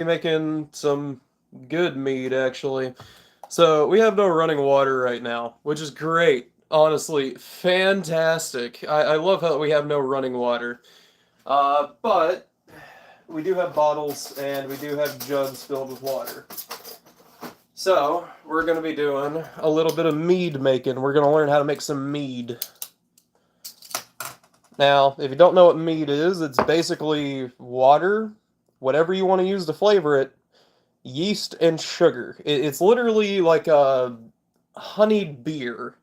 Making some good mead actually. So we have no running water right now, which is great. Honestly, fantastic. I love how we have no running water. But we do have bottles and we do have jugs filled with water. So we're gonna be doing a little bit of mead making. We're gonna learn how to make some mead. Now, if you don't know what mead is, it's basically water, whatever you want to use to flavor it, yeast and sugar. It's literally like a honeyed beer.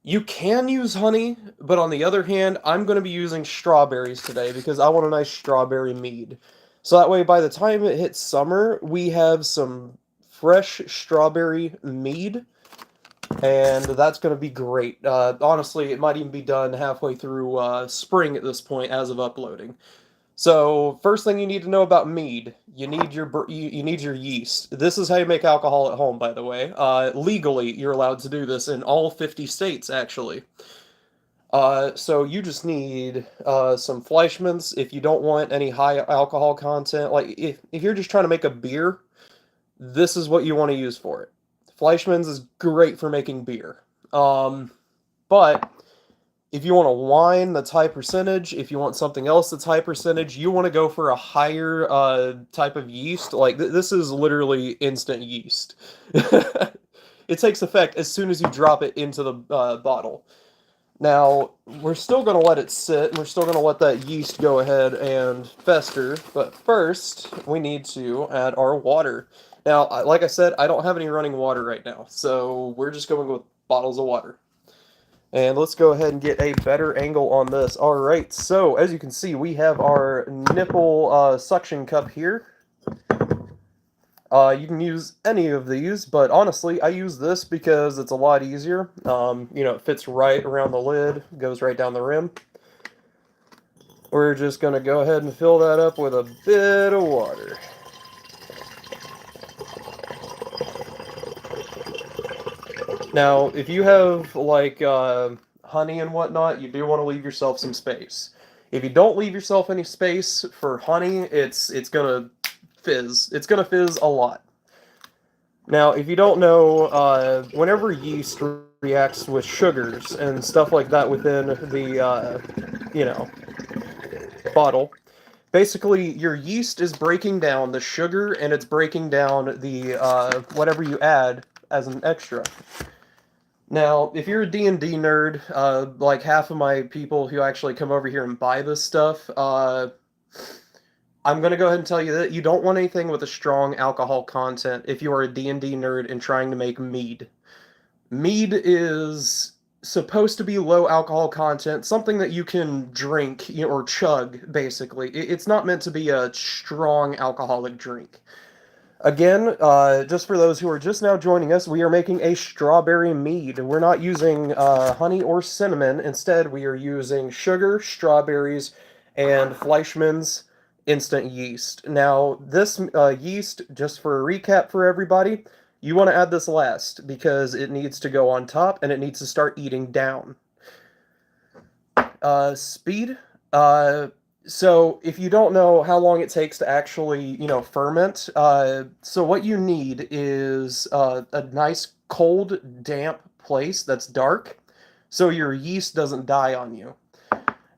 You can use honey, but on the other hand, I'm going to be using strawberries today because I want a nice strawberry mead. So that way, by the time it hits summer, we have some fresh strawberry mead, and that's going to be great. Honestly, it might even be done halfway through spring at this point as of uploading. So, first thing you need to know about mead, you need your yeast. This is how you make alcohol at home, by the way. Legally, you're allowed to do this in all 50 states, actually. So you just need some Fleischmann's if you don't want any high alcohol content. Like if you're just trying to make a beer, this is what you want to use for it. Fleischmann's is great for making beer. But if you want a wine that's high percentage, if you want something else that's high percentage, you want to go for a higher type of yeast. Like this is literally instant yeast. It takes effect as soon as you drop it into the bottle. Now, we're still going to let it sit, and we're still going to let that yeast go ahead and fester, but first, we need to add our water. Now, like I said, I don't have any running water right now, so we're just going with bottles of water. And let's go ahead and get a better angle on this. All right, so as you can see, we have our nipple suction cup here. You can use any of these, but honestly, I use this because it's a lot easier. It fits right around the lid, goes right down the rim. We're just going to go ahead and fill that up with a bit of water. Now, if you have, like, honey and whatnot, you do want to leave yourself some space. If you don't leave yourself any space for honey, it's going to fizz. It's going to fizz a lot. Now, if you don't know, whenever yeast reacts with sugars and stuff like that within the, bottle, basically your yeast is breaking down the sugar and it's breaking down the whatever you add as an extra. Now, if you're a D&D nerd, like half of my people who actually come over here and buy this stuff, I'm going to go ahead and tell you that you don't want anything with a strong alcohol content if you are a D&D nerd and trying to make mead. Mead is supposed to be low alcohol content, something that you can drink or chug, basically. It's not meant to be a strong alcoholic drink. Again, just for those who are just now joining us, we are making a strawberry mead. We're not using honey or cinnamon. Instead, we are using sugar, strawberries, and Fleischmann's instant yeast. Now, this yeast, just for a recap for everybody, you want to add this last because it needs to go on top and it needs to start eating down. Speed. So if you don't know how long it takes to actually, ferment, so what you need is a nice cold, damp place that's dark, so your yeast doesn't die on you.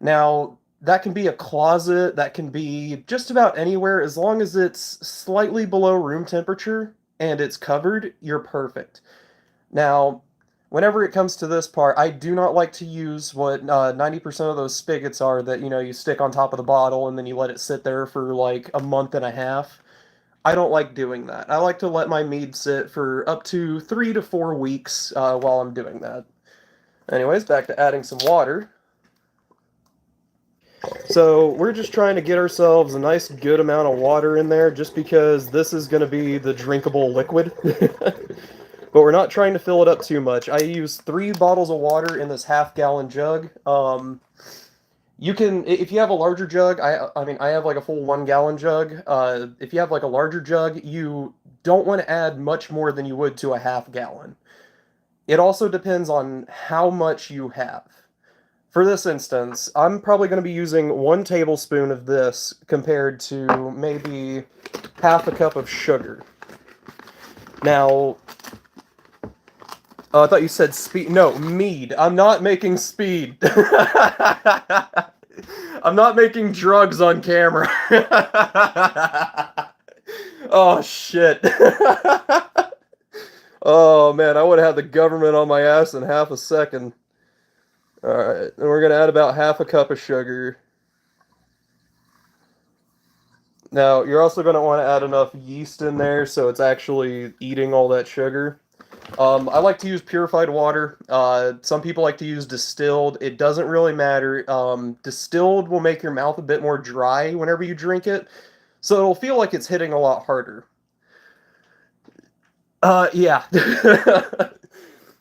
Now, that can be a closet, that can be just about anywhere, as long as it's slightly below room temperature and it's covered, you're perfect. Now, whenever it comes to this part, I do not like to use what 90% of those spigots are that, you stick on top of the bottle and then you let it sit there for like a month and a half. I don't like doing that. I like to let my mead sit for up to 3 to 4 weeks while I'm doing that. Anyways, back to adding some water. So we're just trying to get ourselves a nice good amount of water in there just because this is going to be the drinkable liquid. But we're not trying to fill it up too much. I use 3 bottles of water in this half-gallon jug. You can, if you have a larger jug, I have like a full 1 gallon jug. If you have like a larger jug, you don't want to add much more than you would to a half gallon. It also depends on how much you have. For this instance, I'm probably going to be using 1 tablespoon of this compared to maybe half a cup of sugar. Now, I thought you said speed. No, mead. I'm not making speed. I'm not making drugs on camera. Oh, shit. Oh, man, I would have had the government on my ass in half a second. Alright, and we're going to add about half a cup of sugar. Now, you're also going to want to add enough yeast in there so it's actually eating all that sugar. I like to use purified water. Some people like to use distilled. It doesn't really matter. Distilled will make your mouth a bit more dry whenever you drink it, so it'll feel like it's hitting a lot harder. Yeah.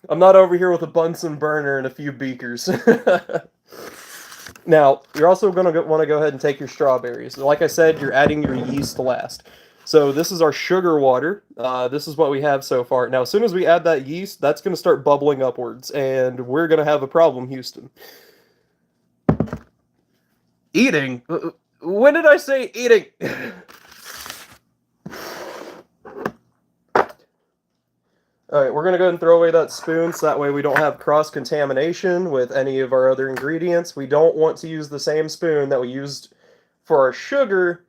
I'm not over here with a Bunsen burner and a few beakers. Now, you're also going to want to go ahead and take your strawberries. Like I said, you're adding your yeast last. So this is our sugar water. This is what we have so far. Now, as soon as we add that yeast, that's going to start bubbling upwards, and we're going to have a problem, Houston. Eating? When did I say eating? Alright, we're going to go ahead and throw away that spoon so that way we don't have cross-contamination with any of our other ingredients. We don't want to use the same spoon that we used for our sugar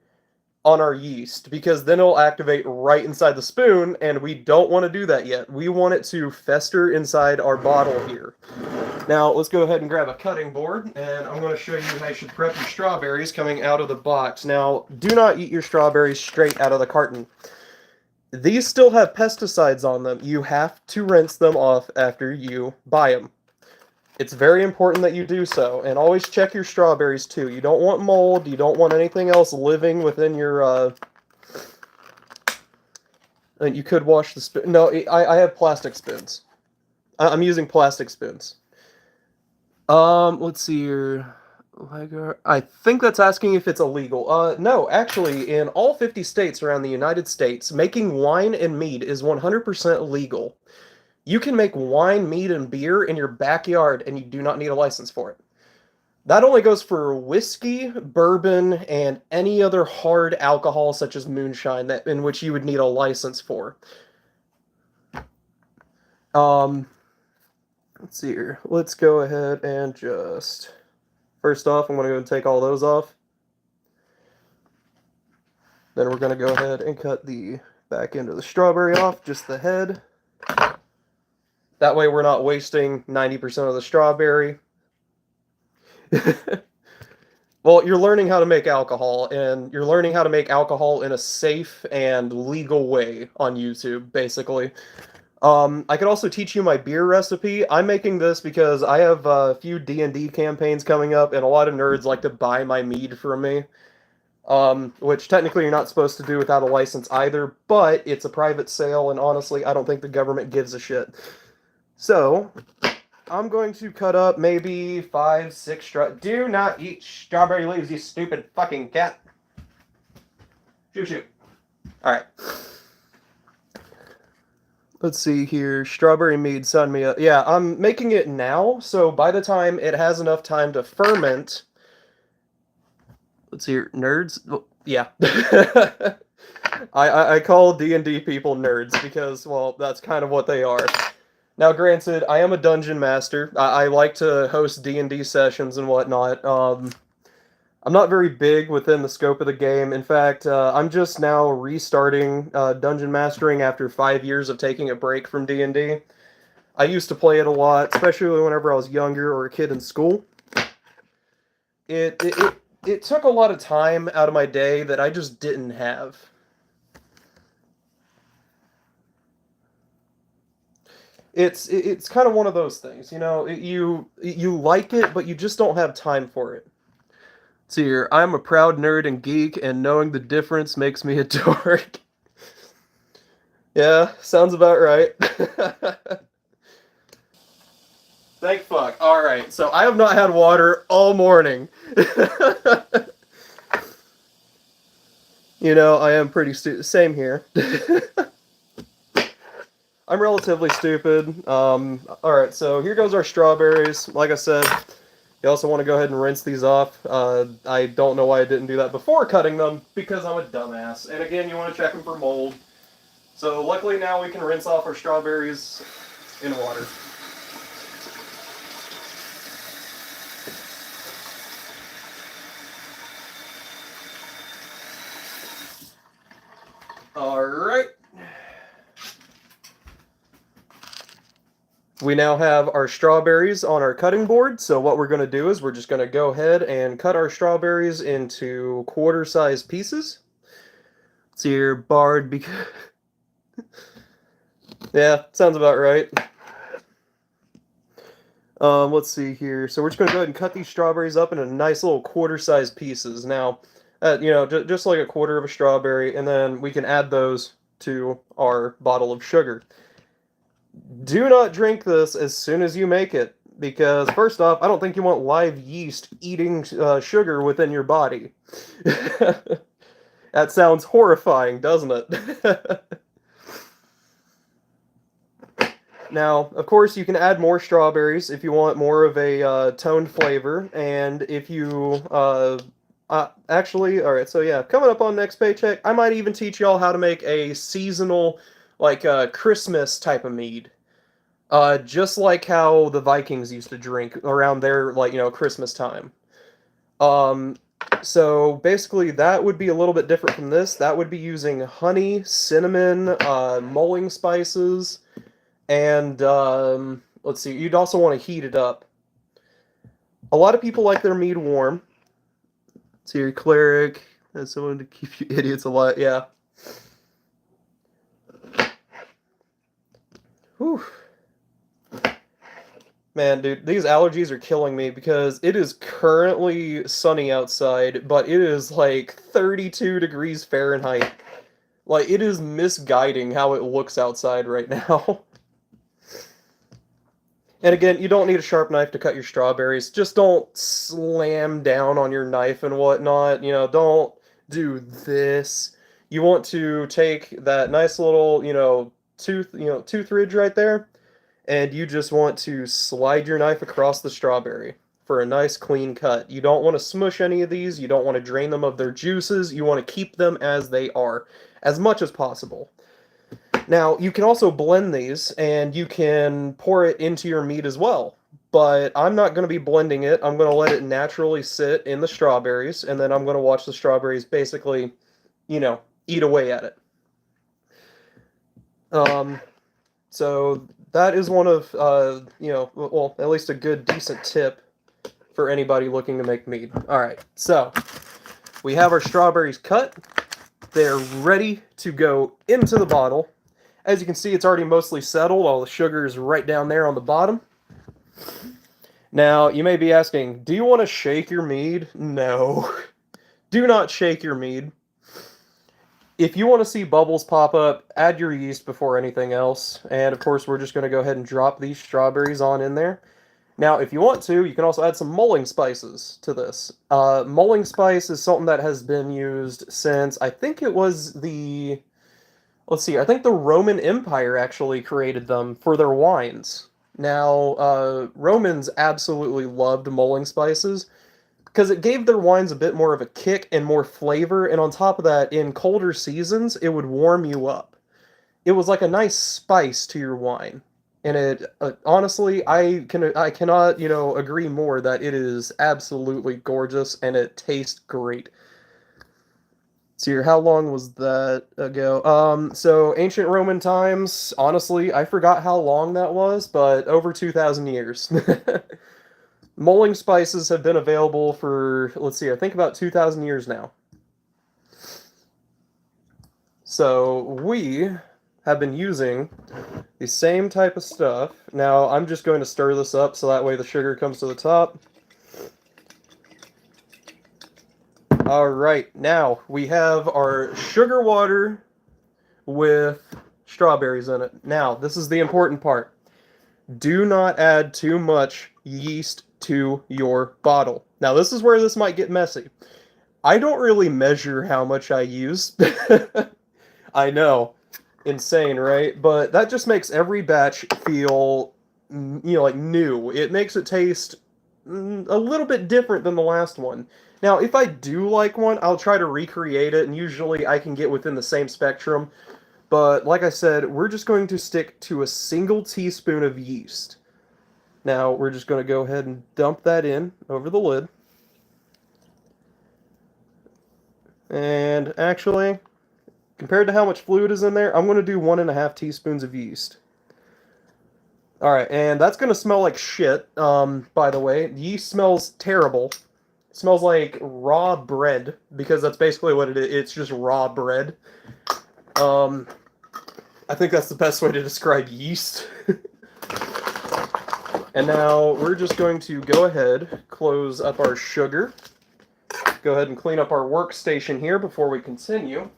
on our yeast, because then it'll activate right inside the spoon, and we don't want to do that yet. We want it to fester inside our bottle here. Now, let's go ahead and grab a cutting board, and I'm going to show you how you should prep your strawberries coming out of the box. Now, do not eat your strawberries straight out of the carton. These still have pesticides on them. You have to rinse them off after you buy them. It's very important that you do so, and always check your strawberries too. You don't want mold, you don't want anything else living within your, and you could wash the spoon. No, I have plastic spoons. I'm using plastic spoons. Let's see here. I think that's asking if it's illegal. No, actually, in all 50 states around the United States, making wine and mead is 100% legal. You can make wine, mead, and beer in your backyard, and you do not need a license for it. That only goes for whiskey, bourbon, and any other hard alcohol such as moonshine in which you would need a license for. Let's see here. Let's go ahead and just... First off, I'm going to go and take all those off. Then we're going to go ahead and cut the back end of the strawberry off, just the head. That way we're not wasting 90% of the strawberry. Well, you're learning how to make alcohol, and you're learning how to make alcohol in a safe and legal way on YouTube, basically. I could also teach you my beer recipe. I'm making this because I have a few D&D campaigns coming up, and a lot of nerds like to buy my mead from me. Which technically you're not supposed to do without a license either, but it's a private sale, and honestly, I don't think the government gives a shit. So, I'm going to cut up maybe 5, 6 Do not eat strawberry leaves, you stupid fucking cat. Shoot. Alright. Let's see here. Strawberry mead, sign me up. Yeah, I'm making it now, so by the time it has enough time to ferment... Let's see here. Nerds? Well, yeah. I call D&D people nerds because, well, that's kind of what they are. Now, granted, I am a dungeon master. I like to host D&D sessions and whatnot. I'm not very big within the scope of the game. In fact, I'm just now restarting dungeon mastering after 5 years of taking a break from D&D. I used to play it a lot, especially whenever I was younger or a kid in school. It took a lot of time out of my day that I just didn't have. It's kind of one of those things, you know, you like it, but you just don't have time for it. See here, I'm a proud nerd and geek, and knowing the difference makes me a dork. Yeah, sounds about right. Thank fuck. Alright, so I have not had water all morning. You know, I am pretty stupid. Same here. I'm relatively stupid. Alright, so here goes our strawberries. Like I said, You also want to go ahead and rinse these off. I don't know why I didn't do that before cutting them, because I'm a dumbass. And again, you want to check them for mold. So luckily now we can rinse off our strawberries in water. Alright. We now have our strawberries on our cutting board, so what we're going to do is we're just going to go ahead and cut our strawberries into quarter-sized pieces. It's here, barred because... yeah, sounds about right. Let's see here. So we're just going to go ahead and cut these strawberries up into nice little quarter-sized pieces. Now, just like a quarter of a strawberry, and then we can add those to our bottle of sugar. Do not drink this as soon as you make it, because first off, I don't think you want live yeast eating sugar within your body. That sounds horrifying, doesn't it? Now, of course, you can add more strawberries if you want more of a toned flavor, and if you... actually, alright, so yeah, coming up on next paycheck, I might even teach y'all how to make a seasonal, like, Christmas type of mead. Just like how the Vikings used to drink around their, like, Christmas time. So basically that would be a little bit different from this. That would be using honey, cinnamon, mulling spices, and, let's see, you'd also want to heat it up. A lot of people like their mead warm. So your cleric, that's someone to keep you idiots alive, yeah. Whew. Man, dude, these allergies are killing me because it is currently sunny outside, but it is like 32 degrees Fahrenheit. Like, it is misguiding how it looks outside right now. And again, you don't need a sharp knife to cut your strawberries. Just don't slam down on your knife and whatnot. Don't do this. You want to take that nice little, tooth ridge right there, and you just want to slide your knife across the strawberry for a nice clean cut. You don't want to smush any of these. You don't want to drain them of their juices. You want to keep them as they are, as much as possible. Now, you can also blend these, and you can pour it into your mead as well. But I'm not going to be blending it. I'm going to let it naturally sit in the strawberries, and then I'm going to watch the strawberries basically, eat away at it. So that is one of, well, at least a good, decent tip for anybody looking to make mead. Alright, so we have our strawberries cut. They're ready to go into the bottle. As you can see, it's already mostly settled. All the sugar is right down there on the bottom. Now, you may be asking, do you want to shake your mead? No. Do not shake your mead. If you want to see bubbles pop up, add your yeast before anything else. And of course, we're just going to go ahead and drop these strawberries on in there. Now, if you want to, you can also add some mulling spices to this. Mulling spice is something that has been used since, I think it was the... Let's see, I think the Roman Empire actually created them for their wines. Now, Romans absolutely loved mulling spices because it gave their wines a bit more of a kick and more flavor, and on top of that, in colder seasons, it would warm you up. It was like a nice spice to your wine. And it, honestly, I cannot, agree more that it is absolutely gorgeous and it tastes great. So here, how long was that ago? So ancient Roman times, honestly, I forgot how long that was, but over 2,000 years. Mulling spices have been available for, let's see, I think about 2,000 years now. So we have been using the same type of stuff. Now, I'm just going to stir this up so that way the sugar comes to the top. Alright, now we have our sugar water with strawberries in it. Now, this is the important part. Do not add too much yeast to your bottle. Now, this is where this might get messy. I don't really measure how much I use. I know. Insane, right? But that just makes every batch feel, like new. It makes it taste a little bit different than the last one. Now, if I do like one, I'll try to recreate it, and usually I can get within the same spectrum. But like I said, we're just going to stick to a single teaspoon of yeast. Now, we're just going to go ahead and dump that in over the lid. And actually, compared to how much fluid is in there, I'm going to do 1.5 teaspoons of yeast. Alright, and that's going to smell like shit, by the way. Yeast smells terrible. It smells like raw bread, because that's basically what it is. It's just raw bread. I think that's the best way to describe yeast. And now we're just going to go ahead, close up our sugar. Go ahead and clean up our workstation here before we continue.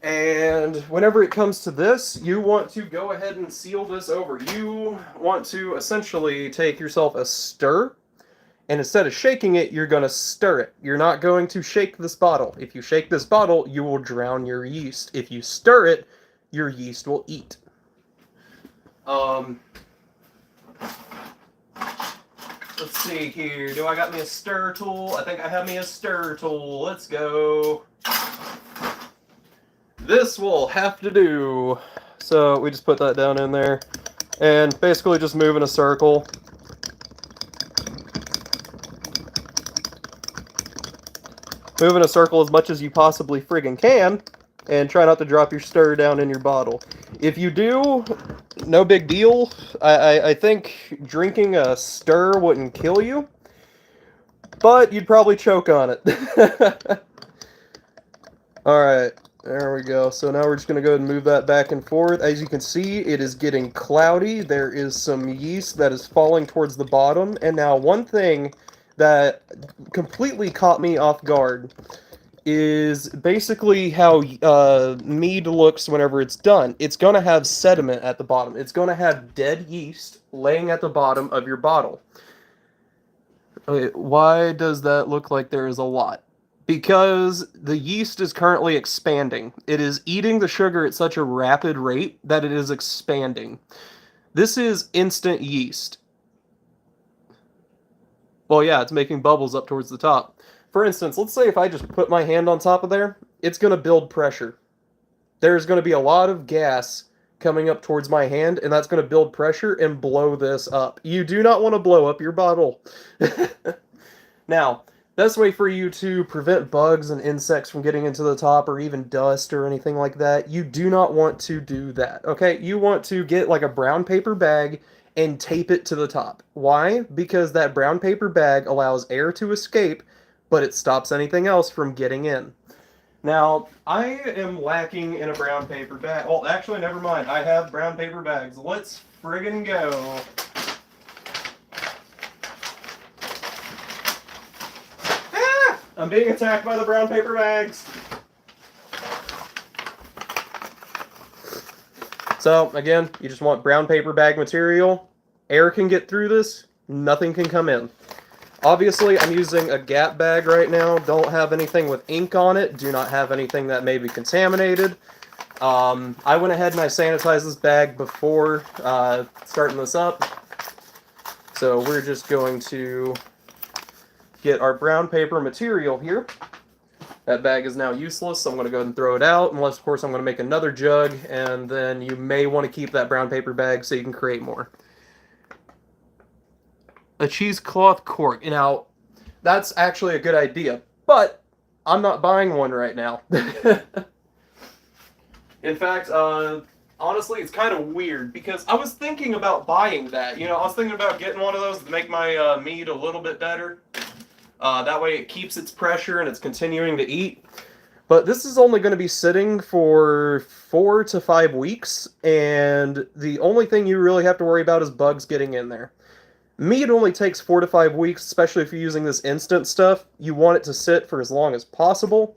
And whenever it comes to this, you want to go ahead and seal this over. You want to essentially take yourself a stir, and instead of shaking it, you're going to stir it. You're not going to shake this bottle. If you shake this bottle, you will drown your yeast. If you stir it, your yeast will eat. Let's see here. Do I got me a stir tool? I think I have me a stir tool. Let's go. This will have to do. So we just put that down in there. And basically just move in a circle. Move in a circle as much as you possibly friggin' can. And try not to drop your stir down in your bottle. If you do, no big deal. I think drinking a stir wouldn't kill you. But you'd probably choke on it. Alright. There we go. So now we're just going to go ahead and move that back and forth. As you can see, it is getting cloudy. There is some yeast that is falling towards the bottom. And now one thing that completely caught me off guard is basically how mead looks whenever it's done. It's going to have sediment at the bottom. It's going to have dead yeast laying at the bottom of your bottle. Okay, why does that look like there is a lot? Because the yeast is currently expanding. It is eating the sugar at such a rapid rate that it is expanding. This is instant yeast. Well, yeah, it's making bubbles up towards the top. For instance, let's say if I just put my hand on top of there, it's going to build pressure. There's going to be a lot of gas coming up towards my hand, and that's going to build pressure and blow this up. You do not want to blow up your bottle. Now, best way for you to prevent bugs and insects from getting into the top, or even dust or anything like that, you do not want to do that, okay? You want to get like a brown paper bag and tape it to the top. Why? Because that brown paper bag allows air to escape, but it stops anything else from getting in. Now, I am lacking in a brown paper bag. Well, actually, never mind. I have brown paper bags. Let's friggin' go. I'm being attacked by the brown paper bags. So, again, you just want brown paper bag material. Air can get through this. Nothing can come in. Obviously, I'm using a Gap bag right now. Don't have anything with ink on it. Do not have anything that may be contaminated. I went ahead and I sanitized this bag before starting this up. So we're just going to get our brown paper material here. That bag is now useless, so I'm going to go ahead and throw it out, unless, of course, I'm going to make another jug, and then you may want to keep that brown paper bag so you can create more. A cheesecloth cork. Now, that's actually a good idea, but I'm not buying one right now. In fact, honestly, it's kind of weird, because I was thinking about buying that. You know, I was thinking about getting one of those to make my mead a little bit better. That way it keeps its pressure and it's continuing to eat. But this is only going to be sitting for 4 to 5 weeks, and the only thing you really have to worry about is bugs getting in there. Mead only takes 4 to 5 weeks, especially if you're using this instant stuff. You want it to sit for as long as possible,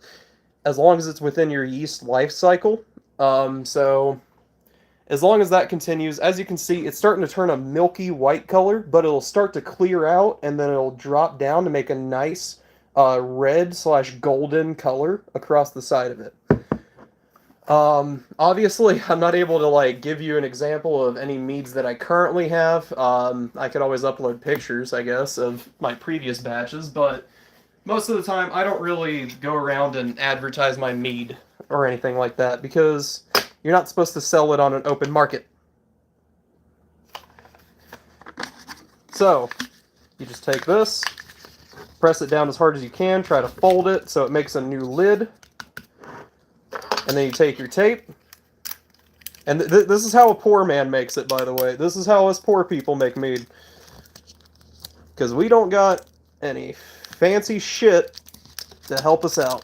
as long as it's within your yeast life cycle. So as long as that continues, as you can see, it's starting to turn a milky white color, but it'll start to clear out, and then it'll drop down to make a nice red/golden color across the side of it. Obviously, I'm not able to like give you an example of any meads that I currently have. I could always upload pictures, I guess, of my previous batches, but most of the time I don't really go around and advertise my mead or anything like that because you're not supposed to sell it on an open market. So, you just take this, press it down as hard as you can, try to fold it so it makes a new lid, and then you take your tape. And this is how a poor man makes it, by the way. This is how us poor people make mead. Because we don't got any fancy shit to help us out.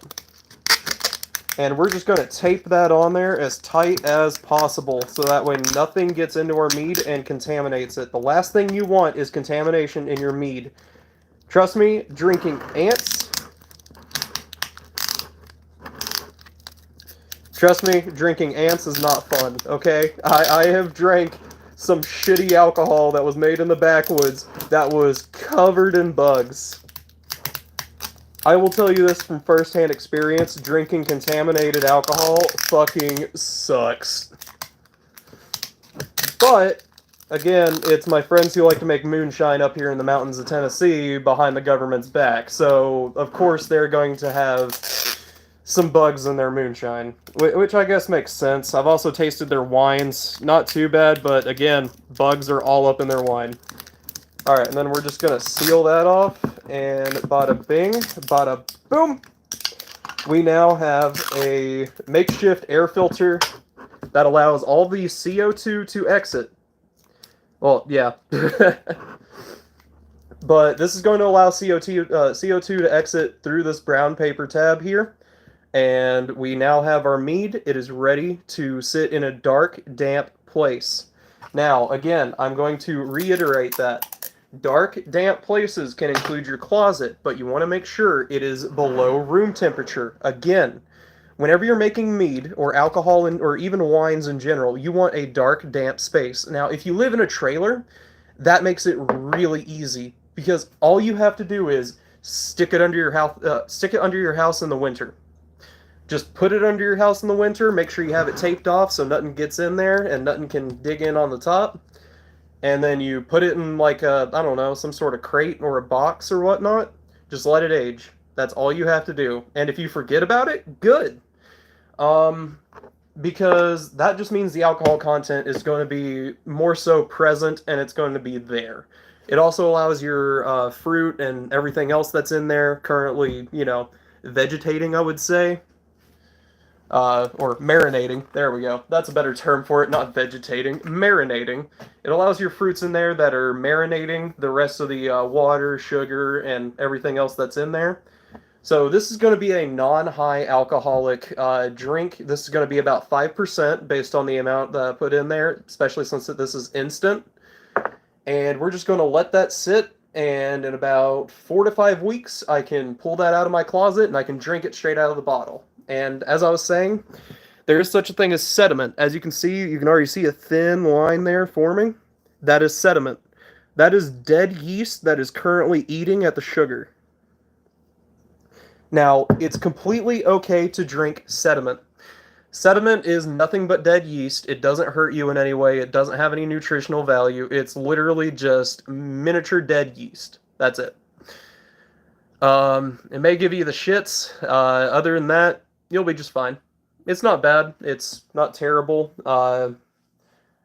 And we're just going to tape that on there as tight as possible, so that way nothing gets into our mead and contaminates it. The last thing you want is contamination in your mead. Trust me, drinking ants... Trust me, drinking ants is not fun, okay? I have drank some shitty alcohol that was made in the backwoods that was covered in bugs. I will tell you this from first-hand experience, drinking contaminated alcohol fucking sucks. But, again, it's my friends who like to make moonshine up here in the mountains of Tennessee behind the government's back, so of course they're going to have some bugs in their moonshine, which I guess makes sense. I've also tasted their wines. Not too bad, but again, bugs are all up in their wine. Alright, and then we're just going to seal that off, and bada bing, bada boom. We now have a makeshift air filter that allows all the CO2 to exit. Well, yeah. But this is going to allow CO2 to exit through this brown paper tab here. And we now have our mead. It is ready to sit in a dark, damp place. Now, again, I'm going to reiterate that. Dark, damp places can include your closet, but you want to make sure it is below room temperature. Again, whenever you're making mead, or alcohol, or even wines in general, you want a dark, damp space. Now, if you live in a trailer, that makes it really easy, because all you have to do is stick it under your house in the winter. Just put it under your house in the winter, make sure you have it taped off so nothing gets in there and nothing can dig in on the top. And then you put it in like a, I don't know, some sort of crate or a box or whatnot. Just let it age. That's all you have to do. And if you forget about it, good. Because that just means the alcohol content is going to be more so present and it's going to be there. It also allows your fruit and everything else that's in there currently, you know, vegetating, I would say. Or marinating. There we go. That's a better term for it, not vegetating. Marinating. It allows your fruits in there that are marinating the rest of the water, sugar, and everything else that's in there. So this is going to be a non-high alcoholic drink. This is going to be about 5% based on the amount that I put in there, especially since this is instant. And we're just going to let that sit, and in about 4 to 5 weeks, I can pull that out of my closet and I can drink it straight out of the bottle. And as I was saying, there is such a thing as sediment. As you can see, you can already see a thin line there forming. That is sediment. That is dead yeast that is currently eating at the sugar. Now, it's completely okay to drink sediment. Sediment is nothing but dead yeast. It doesn't hurt you in any way. It doesn't have any nutritional value. It's literally just miniature dead yeast. That's it. It may give you the shits. Other than that, you'll be just fine. It's not bad. It's not terrible.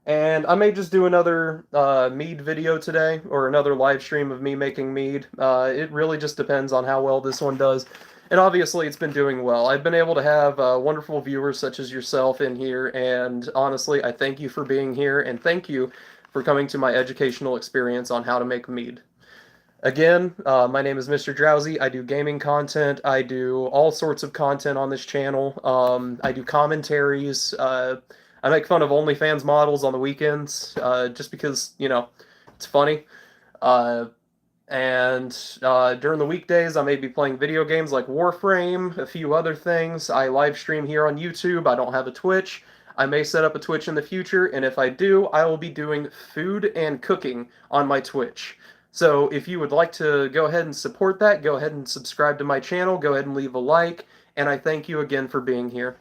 And I may just do another mead video today, or another live stream of me making mead. It really just depends on how well this one does. And obviously it's been doing well. I've been able to have wonderful viewers such as yourself in here, and honestly, I thank you for being here, and thank you for coming to my educational experience on how to make mead. Again, my name is Mr. Drowsy. I do gaming content. I do all sorts of content on this channel. I do commentaries. I make fun of OnlyFans models on the weekends, just because, you know, it's funny. And during the weekdays, I may be playing video games like Warframe, a few other things. I live stream here on YouTube. I don't have a Twitch. I may set up a Twitch in the future, and if I do, I will be doing food and cooking on my Twitch. So if you would like to go ahead and support that, go ahead and subscribe to my channel, go ahead and leave a like, and I thank you again for being here.